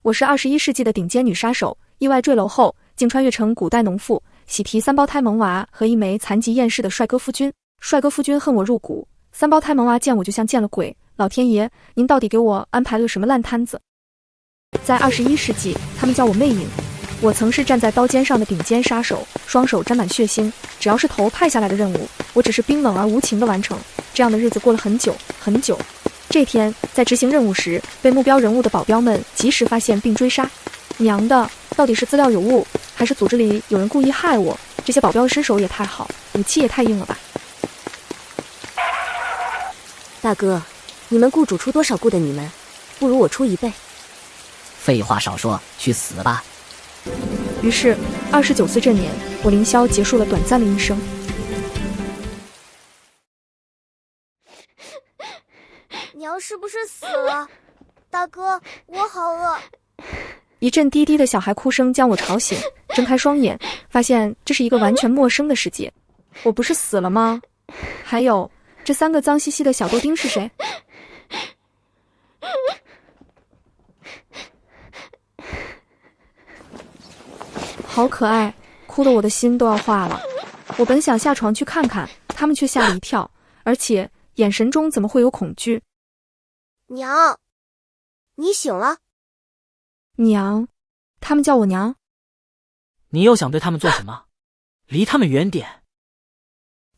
我是21世纪的顶尖女杀手，意外坠楼后，竟穿越成古代农妇，喜提3胞胎萌娃和一枚残疾厌世的帅哥夫君。帅哥夫君恨我入骨，3胞胎萌娃见我就像见了鬼。老天爷，您到底给我安排了个什么烂摊子？在21世纪，他们叫我魅影。我曾是站在刀尖上的顶尖杀手，双手沾满血腥，只要是头派下来的任务，我只是冰冷而无情地完成。这样的日子过了很久很久。这天，在执行任务时，被目标人物的保镖们及时发现并追杀。娘的，到底是资料有误，还是组织里有人故意害我？这些保镖身手也太好，武器也太硬了吧！大哥，你们雇主出多少雇的你们，不如我出1倍。废话少说，去死吧！于是，29岁这年，我凌霄结束了短暂的一生。娘是不是死了？大哥，我好饿。一阵低低的小孩哭声将我吵醒，睁开双眼，发现这是一个完全陌生的世界。我不是死了吗？还有，这3个脏兮兮的小豆丁是谁？好可爱，哭得我的心都要化了。我本想下床去看看，他们却吓了一跳，而且眼神中怎么会有恐惧？娘，你醒了。娘，他们叫我娘。你又想对他们做什么？离他们远点。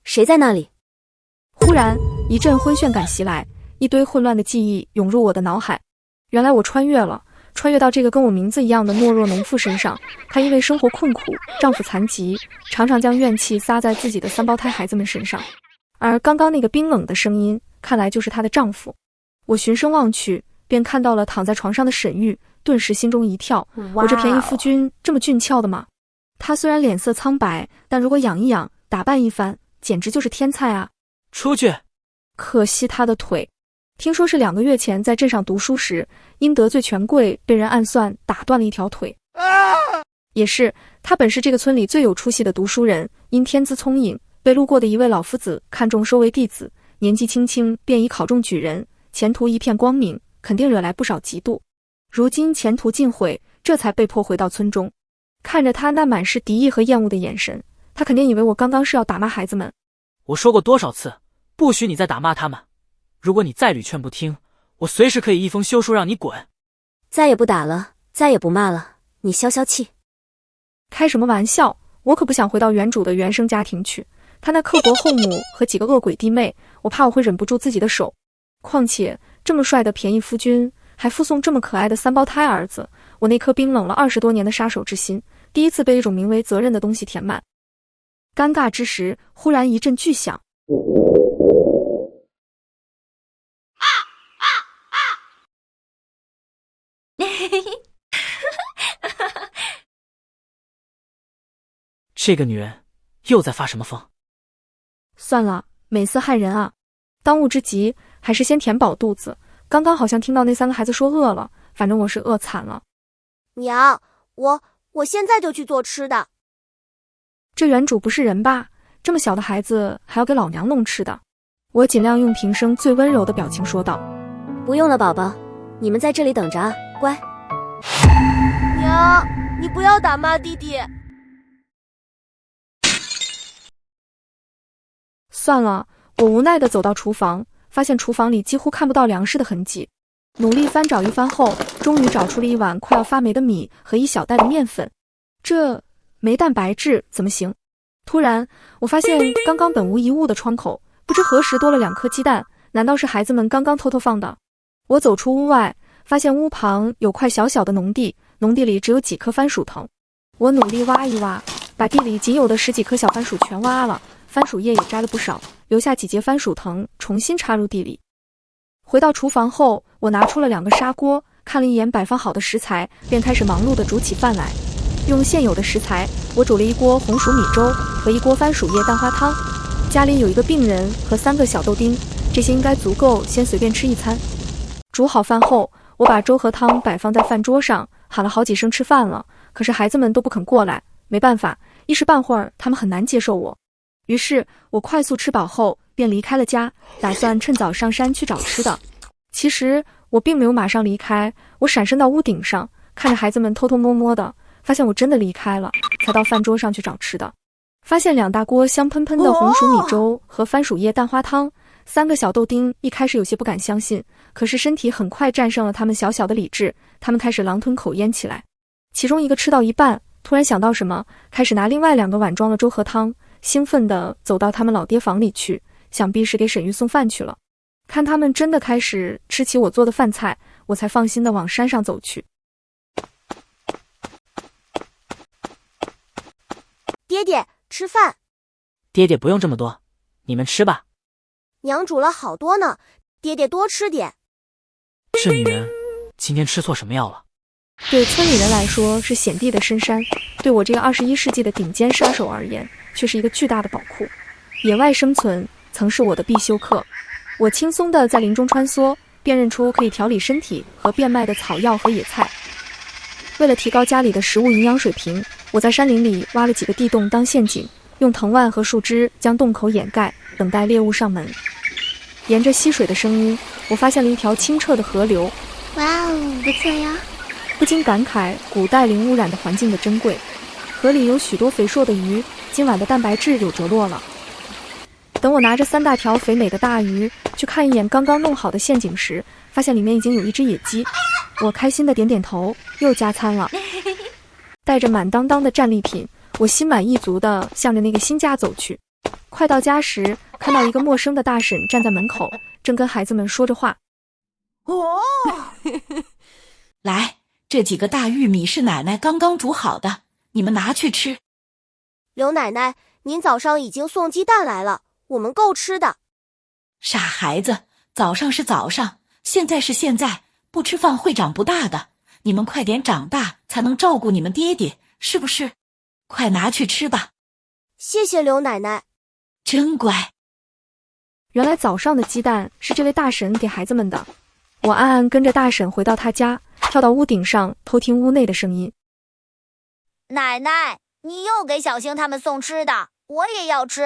谁在那里？忽然一阵昏眩感袭来，一堆混乱的记忆涌入我的脑海。原来我穿越了，穿越到这个跟我名字一样的懦弱农妇身上。她因为生活困苦，丈夫残疾，常常将怨气撒在自己的3胞胎孩子们身上。而刚刚那个冰冷的声音，看来就是她的丈夫。我循声望去，便看到了躺在床上的沈玉，顿时心中一跳。我这便宜夫君这么俊俏的吗？他虽然脸色苍白，但如果养一养，打扮一番，简直就是天才啊！出去！可惜他的腿。听说是2个月前在镇上读书时，因得罪权贵，被人暗算打断了一条腿。也是，他本是这个村里最有出息的读书人，因天资聪颖，被路过的一位老夫子看中收为弟子，年纪轻轻便已考中举人，前途一片光明，肯定惹来不少嫉妒。如今前途尽毁，这才被迫回到村中。看着他那满是敌意和厌恶的眼神，他肯定以为我刚刚是要打骂孩子们。我说过多少次，不许你再打骂他们。如果你再屡劝不听，我随时可以一封休书让你滚。再也不打了，再也不骂了，你消消气。开什么玩笑，我可不想回到原主的原生家庭去。他那刻薄后母和几个恶鬼弟妹，我怕我会忍不住自己的手。况且这么帅的便宜夫君，还附送这么可爱的3胞胎儿子，我那颗冰冷了20多年的杀手之心，第一次被一种名为责任的东西填满。尴尬之时，忽然一阵巨响。这个女人又在发什么疯？算了，美色害人啊！当务之急还是先填饱肚子。刚刚好像听到那3个孩子说饿了，反正我是饿惨了。娘，我现在就去做吃的。这原主不是人吧？这么小的孩子还要给老娘弄吃的？我尽量用平生最温柔的表情说道。不用了，宝宝，你们在这里等着啊，乖。娘，你不要打骂弟弟。算了，我无奈地走到厨房，发现厨房里几乎看不到粮食的痕迹。努力翻找一番后，终于找出了一碗快要发霉的米和一小袋的面粉。这没蛋白质怎么行？突然，我发现刚刚本无一物的窗口，不知何时多了2颗鸡蛋，难道是孩子们刚刚偷偷放的？我走出屋外，发现屋旁有块小小的农地，农地里只有几棵番薯藤。我努力挖一挖，把地里仅有的10几颗小番薯全挖了。番薯叶也摘了不少，留下几节番薯藤，重新插入地里。回到厨房后，我拿出了2个砂锅，看了一眼摆放好的食材，便开始忙碌地煮起饭来。用现有的食材，我煮了1锅红薯米粥和1锅番薯叶蛋花汤。家里有1个病人和3个小豆丁，这些应该足够先随便吃一餐。煮好饭后，我把粥和汤摆放在饭桌上，喊了好几声吃饭了，可是孩子们都不肯过来。没办法，一时半会儿他们很难接受我。于是我快速吃饱后便离开了家，打算趁早上山去找吃的。其实我并没有马上离开，我闪身到屋顶上，看着孩子们偷偷摸摸的，发现我真的离开了，才到饭桌上去找吃的。发现2大锅香喷喷的红薯米粥和番薯叶蛋花汤，3个小豆丁一开始有些不敢相信，可是身体很快战胜了他们小小的理智，他们开始狼吞口咽起来。其中一个吃到一半，突然想到什么，开始拿另外2个碗装了粥和汤，兴奋地走到他们老爹房里去，想必是给沈玉送饭去了。看他们真的开始吃起我做的饭菜，我才放心地往山上走去。爹爹，吃饭。爹爹不用这么多，你们吃吧。娘煮了好多呢，爹爹多吃点。这女人今天吃错什么药了？对村里人来说是险地的深山，对我这个21世纪的顶尖杀手而言，却是一个巨大的宝库。野外生存曾是我的必修课，我轻松地在林中穿梭，辨认出可以调理身体和变卖的草药和野菜。为了提高家里的食物营养水平，我在山林里挖了几个地洞当陷阱，用藤蔓和树枝将洞口掩盖，等待猎物上门。沿着溪水的声音，我发现了一条清澈的河流。哇哦，不错呀！不禁感慨古代零污染的环境的珍贵。河里有许多肥硕的鱼，今晚的蛋白质有着落了。等我拿着3大条肥美的大鱼去看一眼刚刚弄好的陷阱时，发现里面已经有一只野鸡。我开心的点点头，又加餐了。带着满当当的战利品，我心满意足地向着那个新家走去。快到家时，看到一个陌生的大婶站在门口，正跟孩子们说着话。哦，来，这几个大玉米是奶奶刚刚煮好的，你们拿去吃。刘奶奶，您早上已经送鸡蛋来了，我们够吃的。傻孩子，早上是早上，现在是现在，不吃饭会长不大的。你们快点长大，才能照顾你们爹爹，是不是？快拿去吃吧。谢谢刘奶奶。真乖。原来早上的鸡蛋是这位大婶给孩子们的。我暗暗跟着大婶回到她家，跳到屋顶上偷听屋内的声音。奶奶，你又给小星他们送吃的，我也要吃。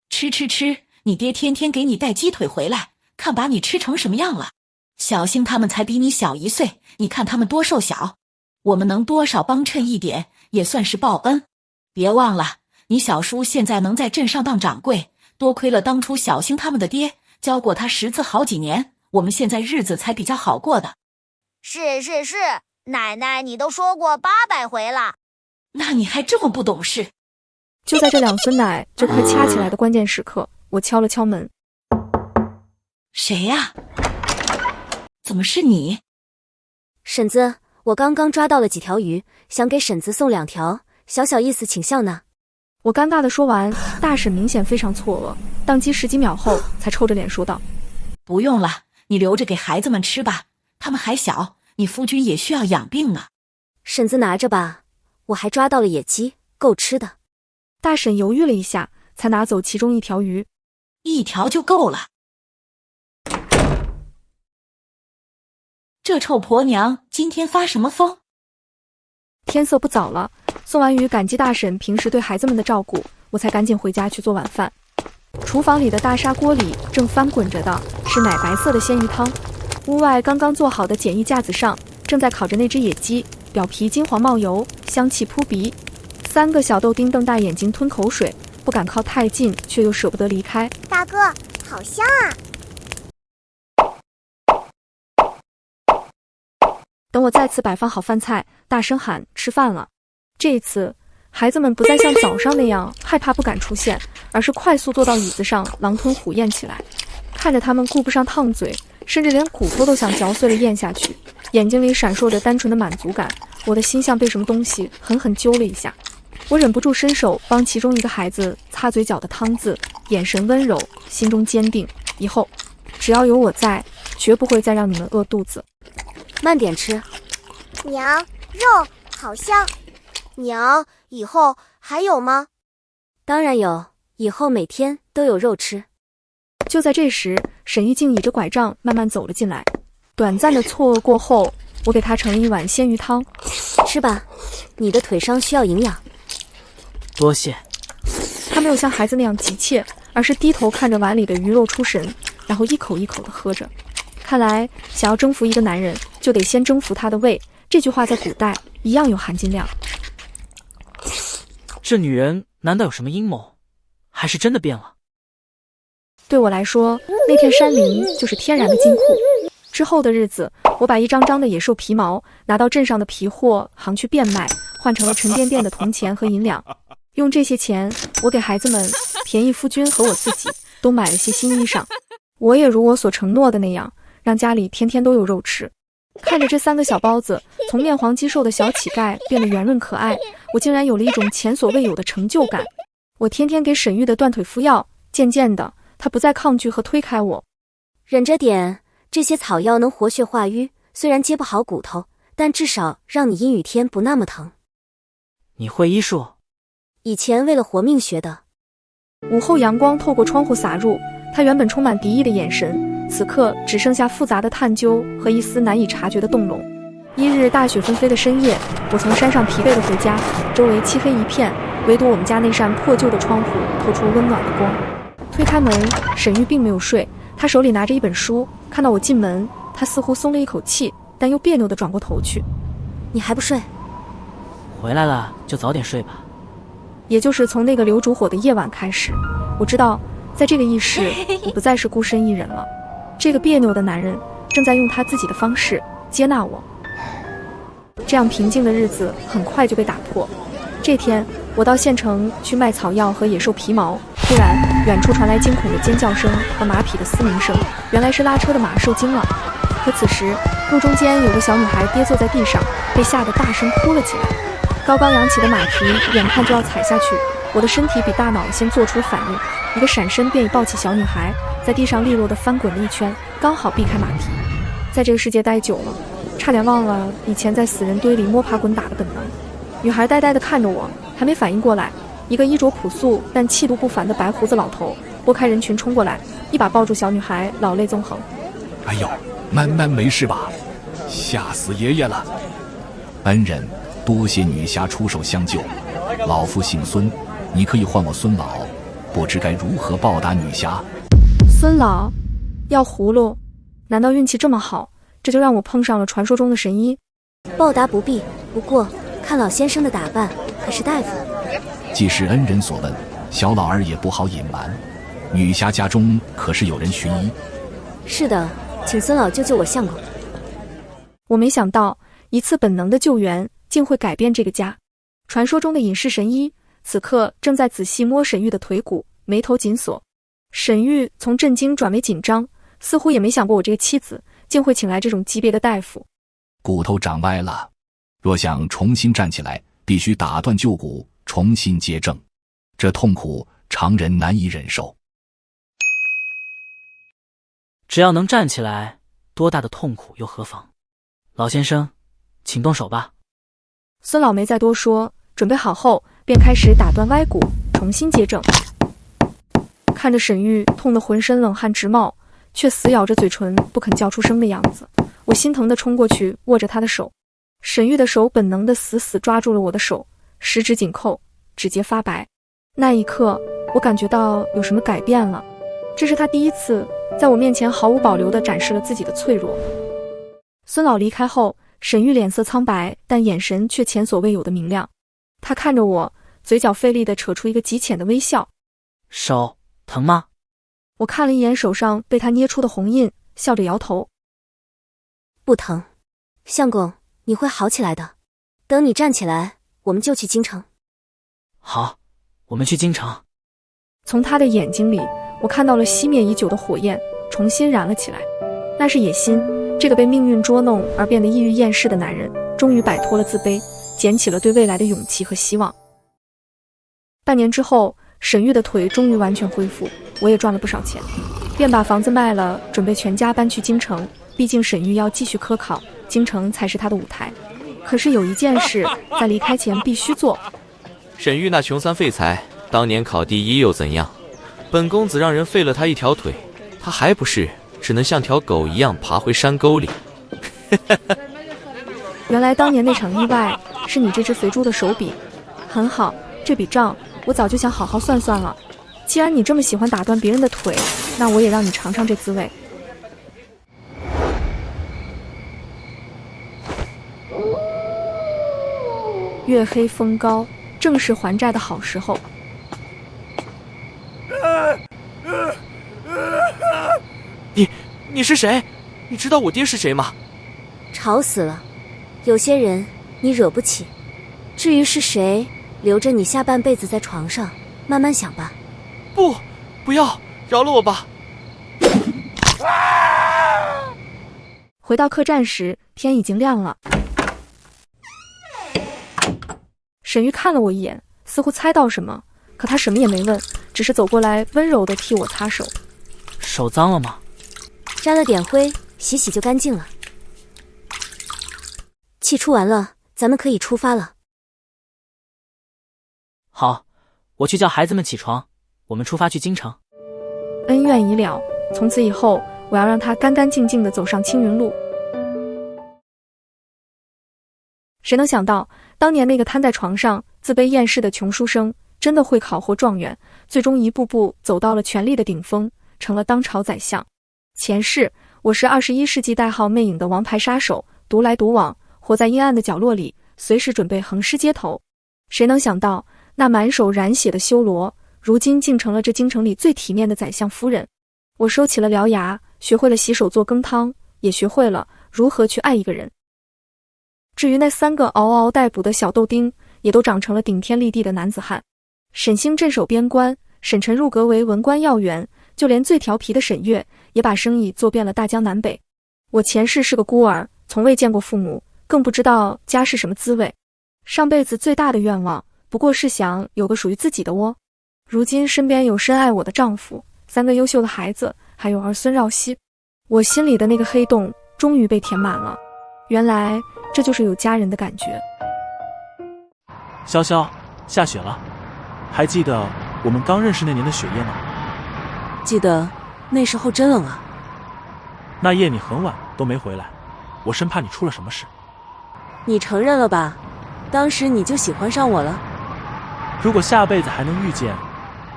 吃吃吃，你爹天天给你带鸡腿回来，看把你吃成什么样了。小星他们才比你小1岁，你看他们多瘦小，我们能多少帮衬一点，也算是报恩。别忘了，你小叔现在能在镇上当掌柜，多亏了当初小星他们的爹教过他识字好几年，我们现在日子才比较好过的。是，奶奶你都说过800回了。那你还这么不懂事。就在这2孙奶就快掐起来的关键时刻，我敲了敲门。谁呀？怎么是你？婶子，我刚刚抓到了几条鱼，想给婶子送2条，小意思请笑呢。我尴尬地说完，大婶明显非常错愕，当机10几秒后才臭着脸说道：不用了，你留着给孩子们吃吧，他们还小，你夫君也需要养病呢。婶子拿着吧，我还抓到了野鸡，够吃的。大婶犹豫了一下，才拿走其中1条鱼。1条就够了。这臭婆娘今天发什么疯？天色不早了，送完鱼感激大婶平时对孩子们的照顾，我才赶紧回家去做晚饭。厨房里的大砂锅里正翻滚着的是奶白色的鲜鱼汤，屋外刚刚做好的简易架子上正在烤着那只野鸡，表皮金黄冒油，香气扑鼻。3个小豆丁瞪大眼睛吞口水，不敢靠太近，却又舍不得离开。大哥，好香啊！等我再次摆放好饭菜，大声喊吃饭了。这一次，孩子们不再像早上那样害怕不敢出现，而是快速坐到椅子上狼吞虎咽起来。看着他们顾不上烫嘴，甚至连骨头都想嚼碎了咽下去，眼睛里闪烁着单纯的满足感，我的心像被什么东西狠狠揪了一下。我忍不住伸手帮其中一个孩子擦嘴角的汤渍，眼神温柔，心中坚定，以后只要有我在，绝不会再让你们饿肚子。慢点吃。娘，肉好香。娘，以后还有吗？当然有，以后每天都有肉吃。就在这时，沈玉静倚着拐杖慢慢走了进来。短暂的错愕过后，我给她盛了一碗鲜鱼汤。吃吧，你的腿伤需要营养。多谢。她没有像孩子那样急切，而是低头看着碗里的鱼肉出神，然后一口一口地喝着。看来想要征服一个男人，就得先征服他的胃，这句话在古代一样有含金量。这女人难道有什么阴谋，还是真的变了？对我来说，那片山林就是天然的金库。之后的日子，我把一张张的野兽皮毛拿到镇上的皮货行去变卖，换成了沉甸甸的铜钱和银两。用这些钱，我给孩子们、田义夫君和我自己都买了些新衣裳。我也如我所承诺的那样，让家里天天都有肉吃。看着这3个小包子从面黄肌瘦的小乞丐变得圆润可爱，我竟然有了一种前所未有的成就感。我天天给沈玉的断腿敷药，渐渐的，他不再抗拒和推开我。忍着点，这些草药能活血化瘀，虽然接不好骨头，但至少让你阴雨天不那么疼。你会医术？以前为了活命学的。午后阳光透过窗户洒入，他原本充满敌意的眼神，此刻只剩下复杂的探究和一丝难以察觉的动容。一日大雪纷飞的深夜，我从山上疲惫的回家，周围漆黑一片，唯独我们家那扇破旧的窗户透出温暖的光。推开门，沈玉并没有睡，他手里拿着一本书，看到我进门，他似乎松了一口气，但又别扭地转过头去。你还不睡？回来了就早点睡吧。也就是从那个流烛火的夜晚开始，我知道在这个异世我不再是孤身一人了。这个别扭的男人正在用他自己的方式接纳我。这样平静的日子很快就被打破。这天我到县城去卖草药和野兽皮毛，突然远处传来惊恐的尖叫声和马匹的嘶鸣声，原来是拉车的马受惊了。可此时路中间有个小女孩跌坐在地上，被吓得大声哭了起来。高高扬起的马蹄眼看就要踩下去，我的身体比大脑先做出了反应，一个闪身便已抱起小女孩，在地上利落地翻滚了一圈，刚好避开马蹄。在这个世界待久了，差点忘了以前在死人堆里摸爬滚打的本能。女孩呆呆地看着我，还没反应过来，一个衣着朴素但气度不凡的白胡子老头拨开人群冲过来，一把抱住小女孩，老泪纵横。哎呦，曼曼没事吧？吓死爷爷了！恩人，多谢女侠出手相救。老夫姓孙，你可以唤我孙老，不知该如何报答女侠。孙老，要葫芦？难道运气这么好，这就让我碰上了传说中的神医？报答不必，不过看老先生的打扮，可是大夫。既是恩人所问，小老儿也不好隐瞒。女侠家中可是有人寻医？是的，请孙老救救我相公。我没想到一次本能的救援竟会改变这个家。传说中的隐士神医此刻正在仔细摸沈玉的腿骨，眉头紧锁。沈玉从震惊转为紧张，似乎也没想过我这个妻子竟会请来这种级别的大夫。骨头长歪了，若想重新站起来，必须打断旧骨，重新接正。这痛苦常人难以忍受。只要能站起来，多大的痛苦又何妨？老先生，请动手吧。孙老没再多说，准备好后便开始打断歪骨，重新接正。看着沈玉痛得浑身冷汗直冒，却死咬着嘴唇不肯叫出声的样子，我心疼地冲过去握着他的手。沈玉的手本能地死死抓住了我的手，十指紧扣，指节发白。那一刻我感觉到有什么改变了，这是他第一次在我面前毫无保留地展示了自己的脆弱。孙老离开后，沈玉脸色苍白，但眼神却前所未有的明亮。他看着我，嘴角费力地扯出一个极浅的微笑。手疼吗？我看了一眼手上被他捏出的红印，笑着摇头。不疼，相公，你会好起来的。等你站起来，我们就去京城。好，我们去京城。从他的眼睛里，我看到了熄灭已久的火焰重新燃了起来。那是野心，这个被命运捉弄而变得抑郁厌世的男人，终于摆脱了自卑，捡起了对未来的勇气和希望。半年之后，沈玉的腿终于完全恢复，我也赚了不少钱，便把房子卖了，准备全家搬去京城。毕竟沈玉要继续科考，京城才是他的舞台。可是有一件事在离开前必须做。沈玉那穷酸废材，当年考第一又怎样？本公子让人废了他一条腿，他还不是只能像条狗一样爬回山沟里。原来当年那场意外是你这只肥猪的手笔。很好，这笔账我早就想好好算算了。既然你这么喜欢打断别人的腿，那我也让你尝尝这滋味。月黑风高，正是还债的好时候。你是谁？你知道我爹是谁吗？吵死了！有些人你惹不起，至于是谁，留着你下半辈子在床上慢慢想吧。不要，饶了我吧！回到客栈时，天已经亮了。沈玉看了我一眼，似乎猜到什么，可他什么也没问，只是走过来温柔地替我擦手。手脏了吗？沾了点灰，洗洗就干净了。气出完了，咱们可以出发了。好，我去叫孩子们起床，我们出发去京城。恩怨已了，从此以后，我要让他干干净净地走上青云路。谁能想到，当年那个瘫在床上自卑厌世的穷书生，真的会考获状元，最终一步步走到了权力的顶峰，成了当朝宰相。前世，我是21世纪代号魅影的王牌杀手，独来独往，活在阴暗的角落里，随时准备横尸街头。谁能想到，那满手染血的修罗，如今竟成了这京城里最体面的宰相夫人。我收起了獠牙，学会了洗手做羹汤，也学会了如何去爱一个人。至于那3个嗷嗷待哺的小豆丁，也都长成了顶天立地的男子汉。沈星镇守边关，沈晨入阁为文官要员，就连最调皮的沈月也把生意做遍了大江南北。我前世是个孤儿，从未见过父母，更不知道家是什么滋味。上辈子最大的愿望，不过是想有个属于自己的窝。如今身边有深爱我的丈夫，3个优秀的孩子，还有儿孙绕膝，我心里的那个黑洞终于被填满了。原来这就是有家人的感觉。潇潇，下雪了，还记得我们刚认识那年的雪夜吗？记得，那时候真冷啊。那夜你很晚都没回来，我生怕你出了什么事。你承认了吧？当时你就喜欢上我了。如果下辈子还能遇见，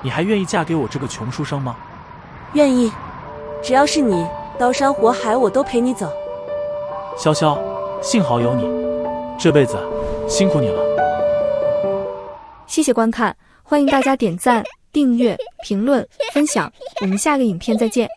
你还愿意嫁给我这个穷书生吗？愿意，只要是你，刀山火海我都陪你走。潇潇，幸好有你，这辈子辛苦你了。谢谢观看，欢迎大家点赞、订阅、评论、分享，我们下个影片再见。